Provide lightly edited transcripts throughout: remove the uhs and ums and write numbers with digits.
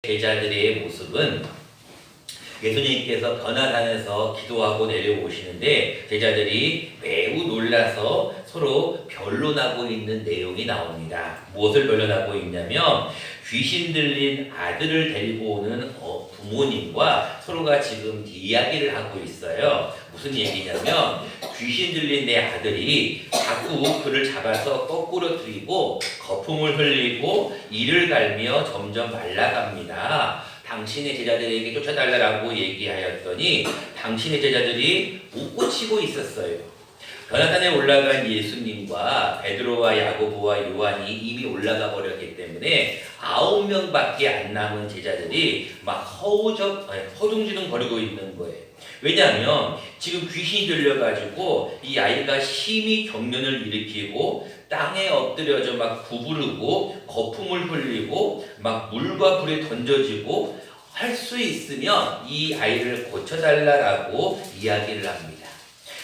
제자들의 모습은 예수님께서 변화산에서 기도하고 내려오시는데 제자들이 매우 놀라서 서로 변론하고 있는 내용이 나옵니다. 무엇을 변론하고 있냐면 귀신 들린 아들을 데리고 오는 부모님과 서로가 지금 이야기를 하고 있어요. 무슨 얘기냐면 귀신 들린 내 아들이 자꾸 그를 잡아서 거꾸로 들이고 거품을 흘리고 이를 갈며 점점 말라갑니다. 당신의 제자들에게 쫓아달라고 얘기하였더니 당신의 제자들이 못 고치고 있었어요. 변화산에 올라간 예수님과 베드로와 야고보와 요한이 이미 올라가 버렸기 때문에 9명밖에 안 남은 제자들이 막 허둥지둥 거리고 있는 거예요. 왜냐하면 지금 귀신이 들려가지고 이 아이가 심히 경련을 일으키고 땅에 엎드려져 막 구부르고 거품을 흘리고 막 물과 불에 던져지고 할 수 있으면 이 아이를 고쳐달라고 이야기를 합니다.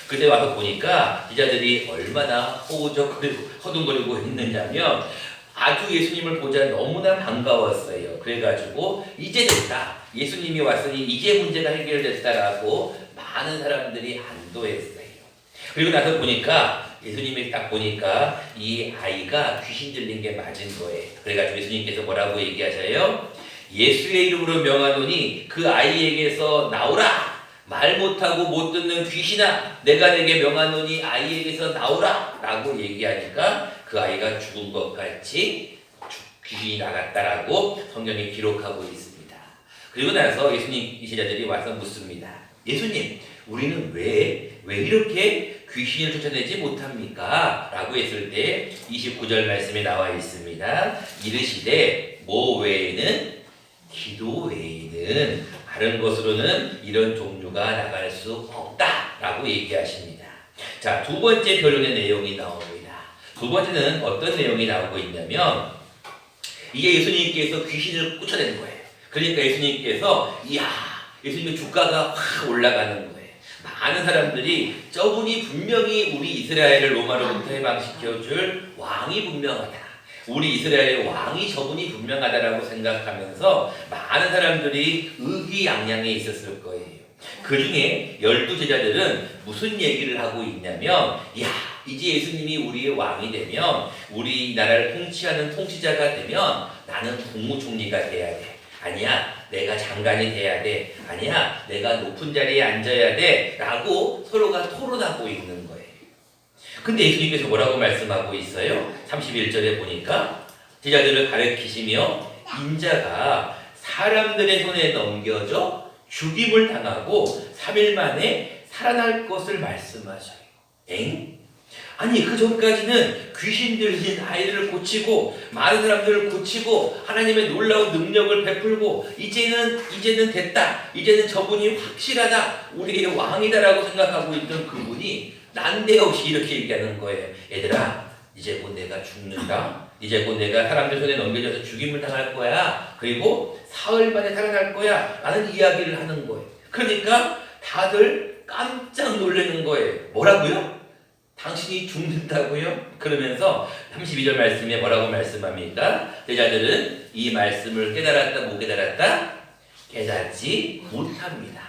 그때 와서 보니까 제자들이 얼마나 허둥거리고 있느냐면 아주 예수님을 보자 너무나 반가웠어요. 그래가지고 이제 됐다. 예수님이 왔으니 이제 문제가 해결됐다라고 많은 사람들이 안도했어요. 그리고 나서 보니까 예수님이 딱 보니까 이 아이가 귀신 들린 게 맞은 거예요. 그래가지고 예수님께서 뭐라고 얘기하셔요? 예수의 이름으로 명하노니 그 아이에게서 나오라. 말 못하고 못 듣는 귀신아, 내가 내게 명하노니 아이에게서 나오라 라고 얘기하니까 그 아이가 죽은 것 같이 귀신이 나갔다라고 성경에 기록하고 있습니다. 그리고 나서 예수님 제자들이 와서 묻습니다. 예수님, 우리는 왜 이렇게 귀신을 쫓아내지 못합니까? 라고 했을 때 29절 말씀에 나와 있습니다. 이르시되 뭐 외에는 기도 외에는 다른 것으로는 이런 종류가 나갈 수 없다라고 얘기하십니다. 자, 두 번째 변론의 내용이 나옵니다. 두 번째는 어떤 내용이 나오고 있냐면 이게 예수님께서 귀신을 쫓아낸 거예요. 그러니까 예수님께서 예수님의 주가가 확 올라가는 거예요. 많은 사람들이 저분이 분명히 우리 이스라엘을 로마로부터 해방시켜줄 왕이 분명하다. 우리 이스라엘의 왕이 저분이 분명하다라고 생각하면서 많은 사람들이 의기양양해 있었을 거예요. 그 중에 12제자들은 무슨 얘기를 하고 있냐면 이제 예수님이 우리의 왕이 되면 우리나라를 통치하는 통치자가 되면 나는 국무총리가 돼야 돼. 아니야, 내가 장관이 돼야 돼. 아니야, 내가 높은 자리에 앉아야 돼. 라고 서로가 토론하고 있는 거예요. 근데 예수님께서 뭐라고 말씀하고 있어요? 31절에 보니까 제자들을 가르치시며 인자가 사람들의 손에 넘겨져 죽임을 당하고 3일 만에 살아날 것을 말씀하셔요. 아니 그 전까지는 귀신 들린 아이를 고치고 많은 사람들을 고치고 하나님의 놀라운 능력을 베풀고 이제는 됐다. 이제는 저분이 확실하다. 우리의 왕이다라고 생각하고 있던 그분이 난데없이 이렇게 얘기하는 거예요. 얘들아, 이제 곧 내가 죽는다. 이제 곧 내가 사람들 손에 넘겨져서 죽임을 당할 거야. 그리고 사흘 만에 살아날 거야. 라는 이야기를 하는 거예요. 그러니까 다들 깜짝 놀라는 거예요. 뭐라고요? 당신이 죽는다고요? 그러면서 32절 말씀에 뭐라고 말씀합니까? 제자들은 이 말씀을 깨달았다, 못 깨달았다? 깨닫지 못합니다.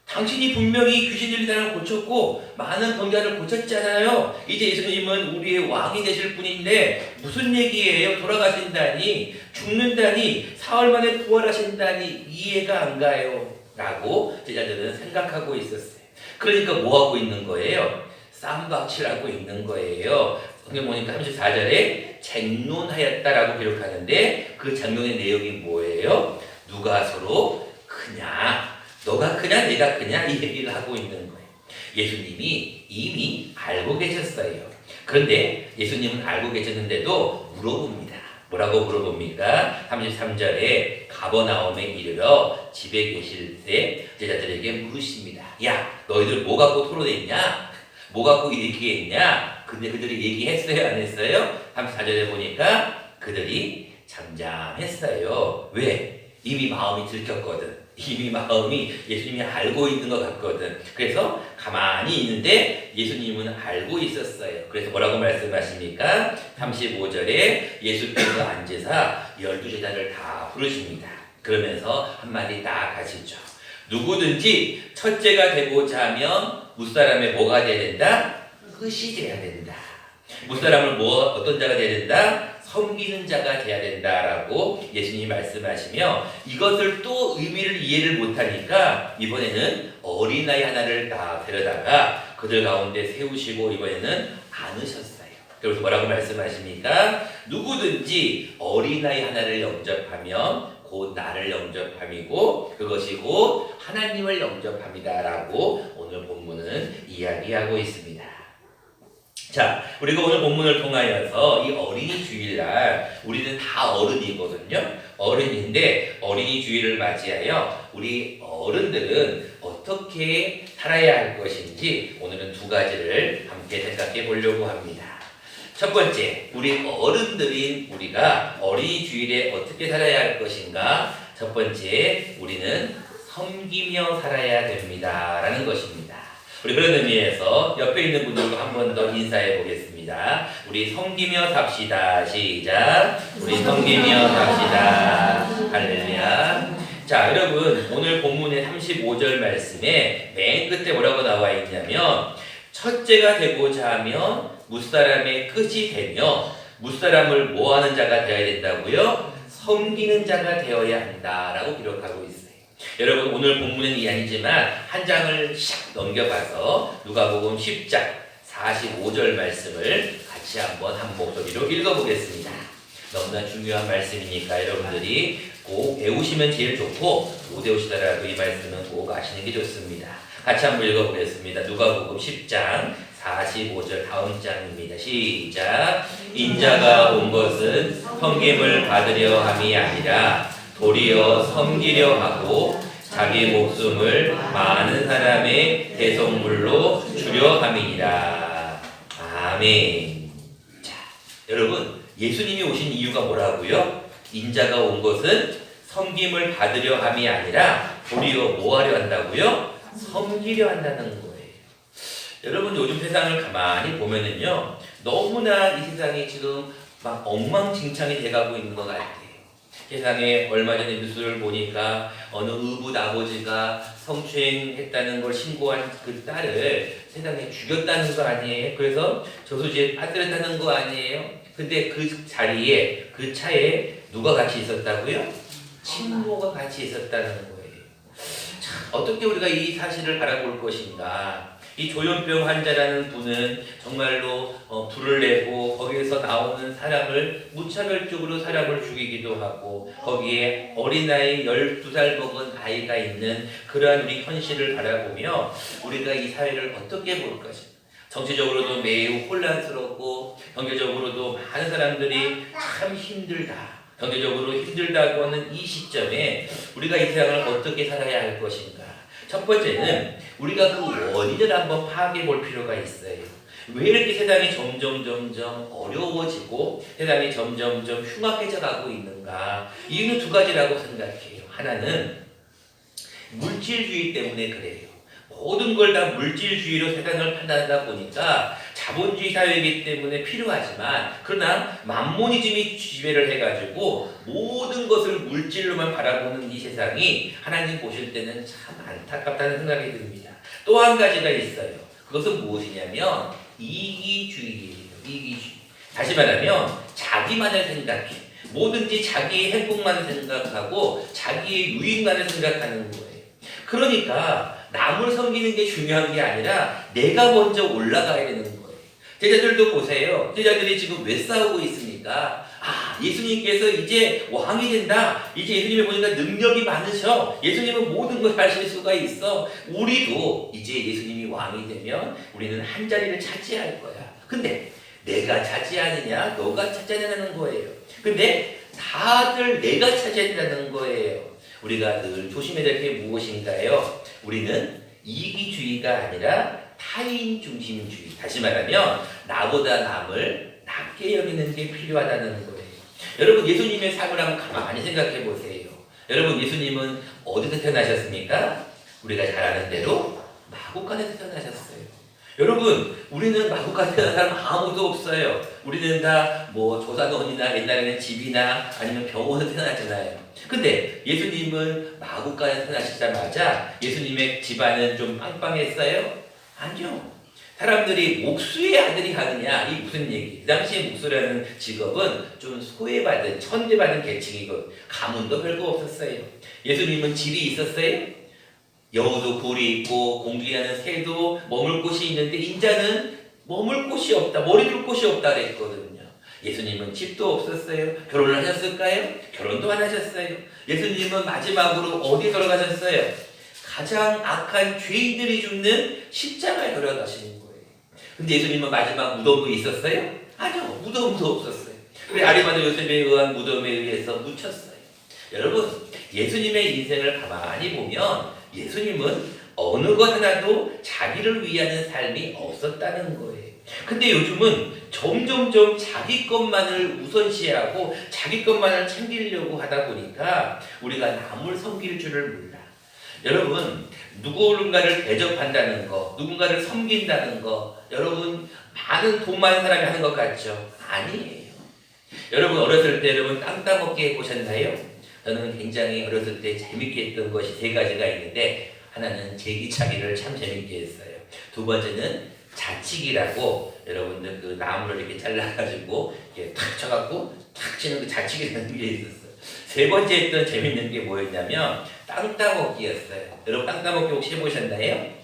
당신이 분명히 귀신 들린 사람을 고쳤고 많은 병자를 고쳤잖아요. 이제 예수님은 우리의 왕이 되실 분인데 무슨 얘기예요? 돌아가신다니, 죽는다니, 사흘 만에 부활하신다니 이해가 안 가요. 라고 제자들은 생각하고 있었어요. 그러니까 뭐 하고 있는 거예요? 쌈박질하고 있는 거예요. 성경 보니까 34절에 쟁론하였다라고 기록하는데 그 쟁론의 내용이 뭐예요? 누가 서로 크냐? 너가 크냐 내가 크냐 이 얘기를 하고 있는 거예요. 예수님이 이미 알고 계셨어요. 그런데 예수님은 알고 계셨는데도 물어봅니다. 뭐라고 물어봅니까? 33절에 가버나움에 이르러 집에 계실 때 제자들에게 물으십니다. 너희들 뭐 갖고 토론했냐? 뭐 갖고 얘기했냐? 근데 그들이 얘기했어요? 안 했어요? 34절에 보니까 그들이 잠잠했어요. 왜? 이미 마음이 들켰거든. 이미 마음이 예수님이 알고 있는 것 같거든. 그래서 가만히 있는데 예수님은 알고 있었어요. 그래서 뭐라고 말씀하십니까? 35절에 예수께서 앉으사 12제자를 다 부르십니다. 그러면서 한마디 딱 하시죠. 누구든지 첫째가 되고자 하면 무사람의 뭐가 돼야 된다? 끝이 돼야 된다. 무사람을 어떤 자가 돼야 된다? 섬기는 자가 돼야 된다라고 예수님이 말씀하시며, 이것을 또 의미를 이해를 못하니까 이번에는 어린아이 하나를 다 데려다가 그들 가운데 세우시고 이번에는 안으셨어요. 그래서 뭐라고 말씀하십니까? 누구든지 어린아이 하나를 영접하면 곧 나를 영접함이고 그것이 곧 하나님을 영접함이다라고 오늘 본문은 이야기하고 있습니다. 자, 우리가 오늘 본문을 통하여서 이 어린이 주일날 우리는 다 어른이거든요. 어른인데 어린이 주일을 맞이하여 우리 어른들은 어떻게 살아야 할 것인지 오늘은 두 가지를 함께 생각해 보려고 합니다. 첫 번째, 우리 어른들인 우리가 어린이 주일에 어떻게 살아야 할 것인가? 첫 번째, 우리는 섬기며 살아야 됩니다 라는 것입니다. 우리 그런 의미에서 옆에 있는 분들과 한 번 더 인사해 보겠습니다. 우리 섬기며 삽시다. 시작. 우리 섬기며 삽시다. 할렐루야. 자, 여러분, 오늘 본문의 35절 말씀에 맨 끝에 뭐라고 나와 있냐면, 첫째가 되고자 하면 무사람의 끝이 되며 무사람을 뭐하는 자가 되어야 된다고요? 섬기는 자가 되어야 한다라고 기록하고 있어요. 여러분, 오늘 본문은 이 아니지만 한 장을 샥 넘겨봐서 누가복음 10장 45절 말씀을 같이 한번 한 목소리로 읽어보겠습니다. 너무나 중요한 말씀이니까 여러분들이 꼭 외우시면 제일 좋고 못 외우시더라도 이 말씀은 꼭 아시는 게 좋습니다. 같이 한번 읽어보겠습니다. 누가복음 10장 45절 다음 장입니다. 시작. 인자가 온 것은 섬김을 받으려 함이 아니라 도리어 섬기려 하고 자기 목숨을 많은 사람의 대속물로 주려 함이니라. 아멘. 자, 여러분, 예수님이 오신 이유가 뭐라고요? 인자가 온 것은 섬김을 받으려 함이 아니라 도리어 뭐 하려 한다고요? 섬기려 한다는 거예요. 여러분, 요즘 세상을 가만히 보면은요, 너무나 이 세상이 지금 막 엉망진창이 돼가고 있는 것 같아요. 세상에 얼마 전에 뉴스를 보니까 어느 의붓 아버지가 성추행했다는 걸 신고한 그 딸을 세상에 죽였다는 거 아니에요? 그래서 저수지에 빠뜨렸다는 거 아니에요? 근데 그 자리에, 그 차에 누가 같이 있었다고요? 친모가 같이 있었다는 거예요. 참, 어떻게 우리가 이 사실을 바라볼 것인가? 이 조현병 환자라는 분은 정말로 불을 내고 거기에서 나오는 사람을 무차별적으로 사람을 죽이기도 하고 거기에 어린아이 12살 먹은 아이가 있는 그러한 우리 현실을 바라보며 우리가 이 사회를 어떻게 볼 것인가. 정치적으로도 매우 혼란스럽고 경제적으로도 많은 사람들이 참 힘들다. 경제적으로 힘들다고 하는 이 시점에 우리가 이 세상을 어떻게 살아야 할 것인가. 첫 번째는 우리가 그 원인을 한번 파악해 볼 필요가 있어요. 왜 이렇게 세상이 점점 어려워지고 세상이 점점 흉악해져 가고 있는가? 이유는 두 가지라고 생각해요. 하나는 물질주의 때문에 그래요. 모든 걸 다 물질주의로 세상을 판단하다 보니까 자본주의 사회이기 때문에 필요하지만 그러나 만모니즘이 지배를 해가지고 모든 것을 물질로만 바라보는 이 세상이 하나님 보실 때는 참 안타깝다는 생각이 듭니다. 또 한 가지가 있어요. 그것은 무엇이냐면 이기주의예요. 이기주의. 다시 말하면 자기만을 생각해. 뭐든지 자기의 행복만을 생각하고 자기의 유익만을 생각하는 거예요. 그러니까 남을 섬기는 게 중요한 게 아니라 내가 먼저 올라가야 되는 거예요. 제자들도 보세요. 제자들이 지금 왜 싸우고 있습니까? 예수님께서 이제 왕이 된다. 이제 예수님을 보니까 능력이 많으셔. 예수님은 모든 걸 하실 수가 있어. 우리도 이제 예수님이 왕이 되면 우리는 한 자리를 차지할 거야. 근데 내가 차지하느냐, 너가 차지하느냐는 거예요. 근데 다들 내가 차지한다는 거예요. 우리가 늘 조심해야 될 게 무엇인가요? 우리는 이기주의가 아니라 타인 중심주의. 다시 말하면 나보다 남을 낮게 여기는 게 필요하다는 거예요. 여러분, 예수님의 삶을 한번 가만히 생각해 보세요. 여러분, 예수님은 어디서 태어나셨습니까? 우리가 잘 아는 대로 마구간에서 태어나셨어요. 여러분, 우리는 마구간에 태어난 사람 아무도 없어요. 우리는 다 뭐 조사돈이나 옛날에는 집이나 아니면 병원에서 태어났잖아요. 근데 예수님은 마구간에 태어나시자마자 예수님의 집안은 좀 빵빵했어요? 아니요. 사람들이 목수의 아들이 가느냐, 이 무슨 얘기? 그 당시에 목수라는 직업은 좀 소외받은, 천대받은 계층이고 가문도 별거 없었어요. 예수님은 집이 있었어요? 여우도 굴이 있고 공중에는 새도 머물 곳이 있는데 인자는 머물 곳이 없다, 머리 둘 곳이 없다 그랬거든요. 예수님은 집도 없었어요. 결혼을 하셨을까요? 결혼도 안 하셨어요. 예수님은 마지막으로 어디 돌아가셨어요? 가장 악한 죄인들이 죽는 십자가에 돌아가시는 거예요. 근데 예수님은 마지막 무덤도 있었어요? 아니요, 무덤도 없었어요. 아리마다 요셉에 의한 무덤에 의해서 묻혔어요. 여러분, 예수님의 인생을 가만히 보면 예수님은 어느 것 하나도 자기를 위하는 삶이 없었다는 거예요. 근데 요즘은 점점점 자기 것만을 우선시하고 자기 것만을 챙기려고 하다 보니까 우리가 남을 섬길 줄을 몰라. 여러분, 누군가를 대접한다는 거, 누군가를 섬긴다는 거, 여러분 많은 돈 많은 사람이 하는 것 같죠? 아니에요. 여러분, 어렸을 때 여러분 땅 따먹기 해보셨나요? 저는 굉장히 어렸을 때 재밌게 했던 것이 세 가지가 있는데, 하나는 제기차기를 참 재밌게 했어요. 두 번째는 자치기라고, 여러분들 그 나무를 이렇게 잘라가지고 이렇게 탁 쳐갖고 탁 치는 그 자치기라는 게 있었어요. 세 번째 했던 재밌는 게 뭐였냐면 땅 따먹기였어요. 여러분 땅 따먹기 혹시 해보셨나요?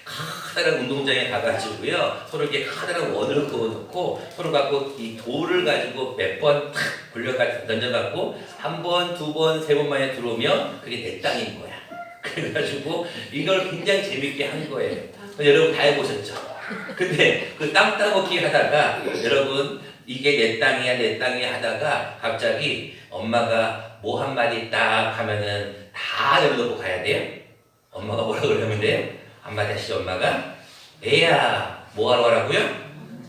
커다란 운동장에 가가지고요, 서로 이렇게 커다란 원을 그어놓고 서로 갖고 이 돌을 가지고 몇 번 탁 굴려가지고 던져갖고 한 번, 두 번, 세 번 만에 들어오면 그게 내 땅인 거야. 그래가지고 이걸 굉장히 재밌게 한 거예요. 여러분 다 해보셨죠? 근데 그 땅 따먹기 하다가 여러분 이게 내 땅이야 내 땅이야 하다가 갑자기 엄마가 뭐 한마디 딱 하면은 다 내려놓고 가야 돼요? 엄마가 뭐라 그러면 돼요? 한마디 하시죠. 엄마가 애야 뭐하러 가라고요?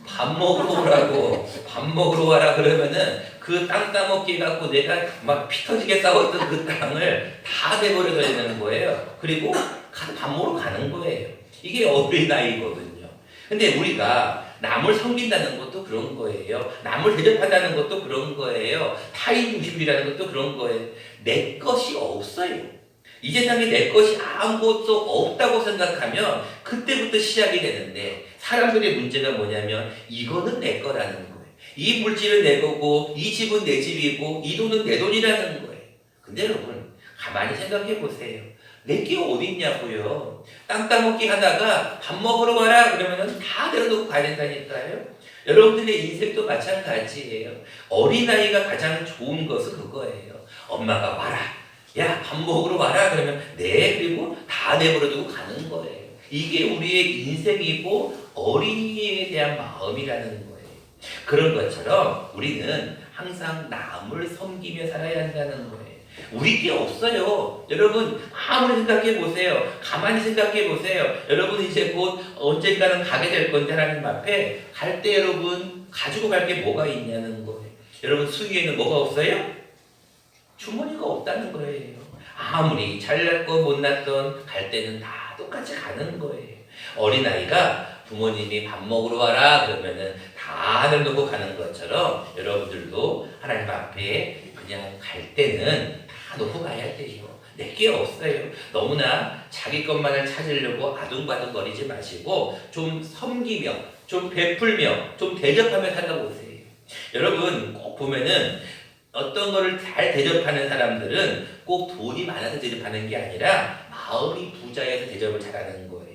밥 먹으러 오라고. 밥 먹으러 와라 그러면은 그 땅 따먹기 갖고 내가 막 피 터지게 싸웠던 그 땅을 다 내버려둬야 되는 거예요. 그리고 밥 먹으러 가는 거예요. 이게 어린아이거든요. 근데 우리가 남을 섬긴다는 것도 그런 거예요. 남을 대접한다는 것도 그런 거예요. 타인 중심이라는 것도 그런 거예요. 내 것이 없어요. 이 세상에 내 것이 아무것도 없다고 생각하면 그때부터 시작이 되는데, 사람들의 문제가 뭐냐면 이거는 내 거라는 거예요. 이 물질은 내 거고 이 집은 내 집이고 이 돈은 내 돈이라는 거예요. 근데 여러분 가만히 생각해 보세요. 내게 어디 있냐고요. 땅 따먹기 하다가 밥 먹으러 와라 그러면은 다 내려놓고 가야 된다니까요. 여러분들의 인생도 마찬가지예요. 어린아이가 가장 좋은 것은 그거예요. 엄마가 와라, 야 밥 먹으러 와라 그러면 네, 그리고 다 내버려두고 가는 거예요. 이게 우리의 인생이고 어린이에 대한 마음이라는 거예요. 그런 것처럼 우리는 항상 남을 섬기며 살아야 한다는 거예요. 우리 게 없어요. 여러분 아무리 생각해 보세요. 가만히 생각해 보세요. 여러분 이제 곧 언젠가는 가게 될 건데 하나님 앞에 갈 때 여러분 가지고 갈 게 뭐가 있냐는 거예요. 여러분 수기에는 뭐가 없어요? 주머니가 없다는 거예요. 아무리 잘났건 못났건 갈 때는 다 똑같이 가는 거예요. 어린아이가 부모님이 밥 먹으러 와라 그러면은 다 내려놓고 가는 것처럼 여러분들도 하나님 앞에 그냥 갈 때는 다 놓고 가야 돼요. 내게 없어요. 너무나 자기 것만을 찾으려고 아둥바둥거리지 마시고 좀 섬기며 좀 베풀며 좀 대접하며 살아보세요. 여러분 꼭 보면은 어떤 거를 잘 대접하는 사람들은 꼭 돈이 많아서 대접하는 게 아니라 마음이 부자여서 대접을 잘하는 거예요.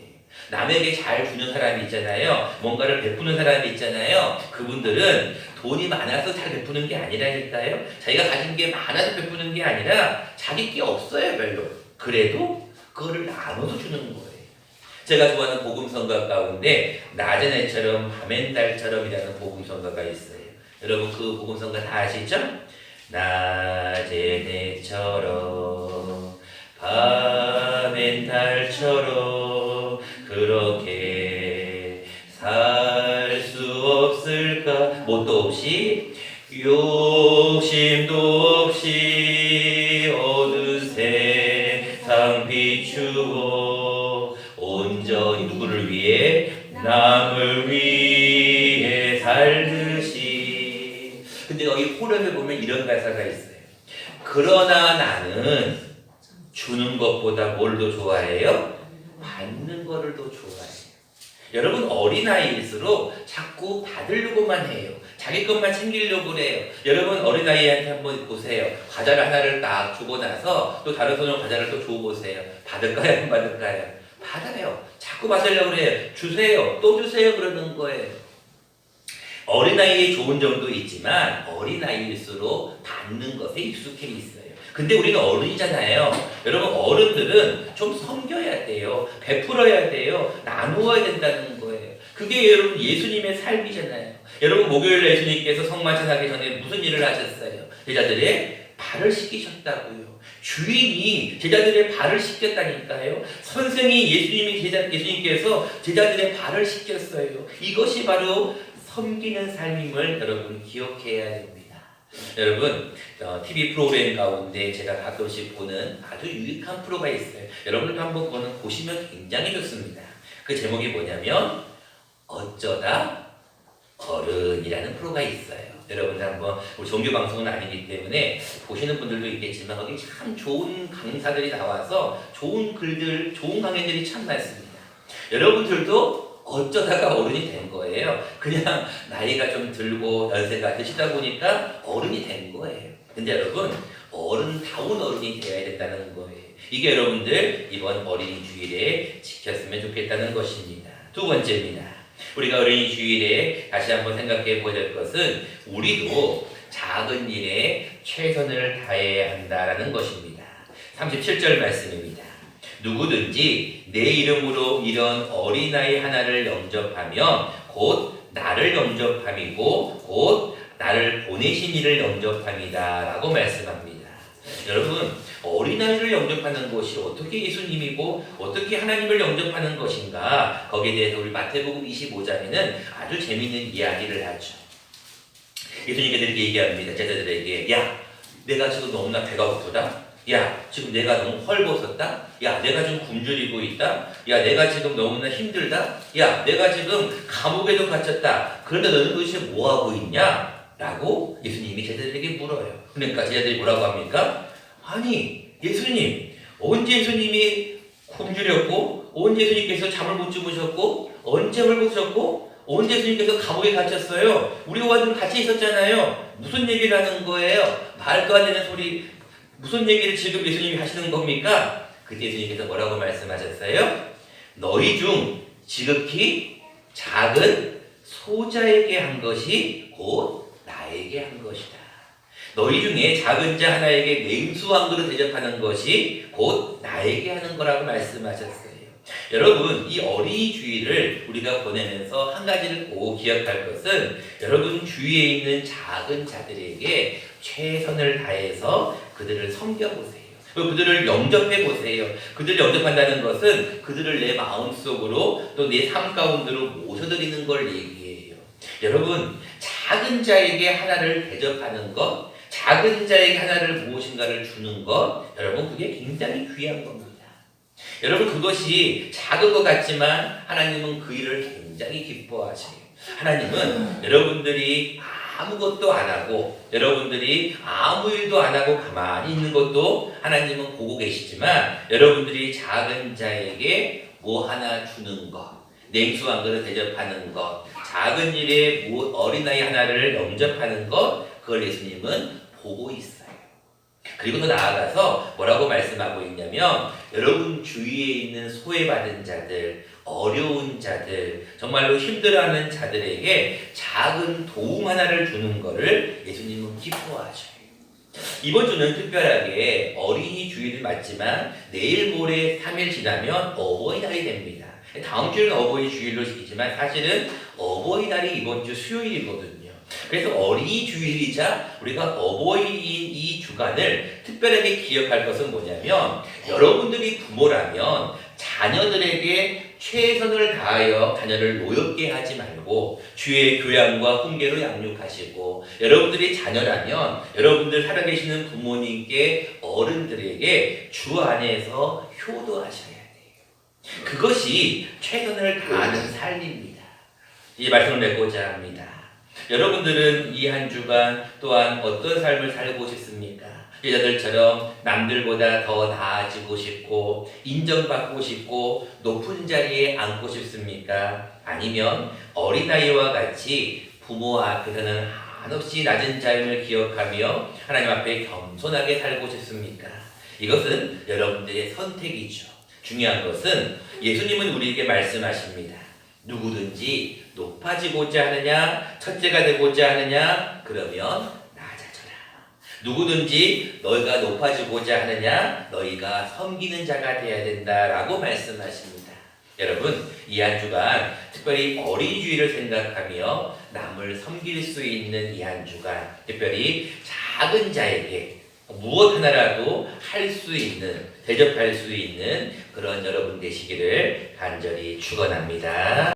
남에게 잘 주는 사람이 있잖아요. 뭔가를 베푸는 사람이 있잖아요. 그분들은 돈이 많아서 잘 베푸는 게 아니라니까요. 자기가 가진 게 많아서 베푸는 게 아니라 자기 게 없어요 별로. 그래도 그거를 나눠서 주는 거예요. 제가 좋아하는 복음성가 가운데 낮은 해처럼 밤엔 달처럼이라는 복음성가가 있어요. 여러분 그 복음성가 다 아시죠? 낮엔 해처럼 밤엔 달처럼 그렇게 살 수 없을까? 뭣도 없이 욕심도 없이 두고 온전히 누구를 위해? 남을 위해 살듯이. 근데 여기 호렴에 보면 이런 가사가 있어요. 그러나 나는 주는 것보다 뭘 더 좋아해요? 받는 거를 더 좋아해요. 여러분 어린아이일수록 자꾸 받으려고만 해요. 자기 것만 챙기려고 그래요. 여러분 어린아이한테 한번 보세요. 과자를 하나를 딱 주고 나서 또 다른 손으로 과자를 또 줘보세요. 받을까요? 안 받을까요? 받아요. 자꾸 받으려고 그래요. 주세요. 또 주세요. 그러는 거예요. 어린아이의 좋은 점도 있지만 어린아이일수록 받는 것에 익숙해 있어요. 근데 우리는 어른이잖아요. 여러분 어른들은 좀 섬겨야 돼요. 베풀어야 돼요. 나누어야 된다는 거예요. 그게 여러분 예수님의 삶이잖아요. 여러분 목요일 예수님께서 성만찬하기 전에 무슨 일을 하셨어요? 제자들의 발을 씻기셨다고요. 주인이 제자들의 발을 씻겼다니까요. 선생이 예수님께서 제자들의 발을 씻겼어요. 이것이 바로 섬기는 삶임을 여러분 기억해야 됩니다. 여러분 TV 프로그램 가운데 제가 가끔씩 보는 아주 유익한 프로가 있어요. 여러분도 한번 그거는 보시면 굉장히 좋습니다. 그 제목이 뭐냐면 어쩌다 어른이라는 프로가 있어요. 여러분들 한번 우리 정규 방송은 아니기 때문에 보시는 분들도 있겠지만 거기 참 좋은 강사들이 나와서 좋은 글들, 좋은 강연들이 참 많습니다. 여러분들도 어쩌다가 어른이 된 거예요. 그냥 나이가 좀 들고 연세가 드시다 보니까 어른이 된 거예요. 근데 여러분 어른다운 어른이 되어야 된다는 거예요. 이게 여러분들 이번 어린이 주일에 지켰으면 좋겠다는 것입니다. 두 번째입니다. 우리가 어린이 주일에 다시 한번 생각해 보야 될 것은 우리도 작은 일에 최선을 다해야 한다라는 것입니다. 37절 말씀입니다. 누구든지 내 이름으로 이런 어린아이 하나를 영접하면 곧 나를 영접함이고 곧 나를 보내신 이를 영접함이다 라고 말씀합니다. 여러분 어린아이를 영접하는 것이 어떻게 예수님이고 어떻게 하나님을 영접하는 것인가, 거기에 대해서 우리 마태복음 25장에는 아주 재미있는 이야기를 하죠. 예수님께서 이렇게 얘기합니다. 제자들에게 야 내가 지금 너무나 배가 고프다. 야 지금 내가 너무 헐벗었다. 야 내가 지금 굶주리고 있다. 야 내가 지금 너무나 힘들다. 야 내가 지금 감옥에도 갇혔다. 그런데 너는 도대체 뭐하고 있냐? 라고 예수님이 제자들에게 물어요. 그러니까 제자들이 뭐라고 합니까? 아니 예수님, 언제 예수님이 굶주렸고 언제 예수님께서 잠을 못 주무셨고 언제 헐벗으셨고 언제 예수님께서 감옥에 갇혔어요? 우리와 좀 같이 있었잖아요. 무슨 얘기를 하는 거예요? 말도 안 되는 소리. 무슨 얘기를 지금 예수님이 하시는 겁니까? 그때 예수님께서 뭐라고 말씀하셨어요? 너희 중 지극히 작은 소자에게 한 것이 곧 나에게 한 것이다. 너희 중에 작은 자 하나에게 냉수 한 그릇 대접하는 것이 곧 나에게 하는 거라고 말씀하셨어요. 여러분 이 어린이 주일을 우리가 보내면서 한 가지를 꼭 기억할 것은 여러분 주위에 있는 작은 자들에게 최선을 다해서 그들을 섬겨보세요. 그들을 영접해보세요. 그들을 영접한다는 것은 그들을 내 마음속으로 또 내 삶 가운데로 모셔드리는 걸 얘기해요. 여러분 작은 자에게 하나를 대접하는 것, 작은 자에게 하나를 무엇인가를 주는 것, 여러분 그게 굉장히 귀한 겁니다. 여러분 그것이 작은 것 같지만 하나님은 그 일을 굉장히 기뻐하세요. 하나님은 여러분들이 아무것도 안 하고 여러분들이 아무 일도 안 하고 가만히 있는 것도 하나님은 보고 계시지만 여러분들이 작은 자에게 뭐 하나 주는 것, 냉수 한 그릇 대접하는 것, 작은 일에 어린아이 하나를 영접하는 것, 그걸 예수님은 보고 있어요. 그리고 더 나아가서 뭐라고 말씀하고 있냐면 여러분 주위에 있는 소외받은 자들, 어려운 자들, 정말로 힘들어하는 자들에게 작은 도움 하나를 주는 것을 예수님은 기뻐하셔요. 이번 주는 특별하게 어린이 주일을 맞지만 내일 모레 3일 지나면 어버이날이 됩니다. 다음 주는 어버이 주일로 시키지만 사실은 어버이날이 이번 주 수요일이거든요. 그래서 어린이 주일이자 우리가 어버이인 이 주간을 특별하게 기억할 것은 뭐냐면 여러분들이 부모라면 자녀들에게 최선을 다하여 자녀를 노엽게 하지 말고 주의 교양과 훈계로 양육하시고, 여러분들이 자녀라면 여러분들 살아계시는 부모님께 어른들에게 주 안에서 효도하셔야 돼요. 그것이 최선을 다하는 삶입니다. 이 말씀을 맺고자 합니다. 여러분들은 이 한 주간 또한 어떤 삶을 살고 싶습니까? 여자들처럼 남들보다 더 나아지고 싶고 인정받고 싶고 높은 자리에 앉고 싶습니까? 아니면 어린아이와 같이 부모 앞에서는 한없이 낮은 자임을 기억하며 하나님 앞에 겸손하게 살고 싶습니까? 이것은 여러분들의 선택이죠. 중요한 것은 예수님은 우리에게 말씀하십니다. 누구든지 높아지고자 하느냐, 첫째가 되고자 하느냐, 그러면 낮아져라. 누구든지 너희가 높아지고자 하느냐, 너희가 섬기는 자가 되어야 된다라고 말씀하십니다. 여러분, 이 한 주간 특별히 어린 주일을 생각하며 남을 섬길 수 있는 이 한 주간, 특별히 작은 자에게 무엇 하나라도 할 수 있는, 대접할 수 있는 그런 여러분 되시기를 간절히 축원합니다.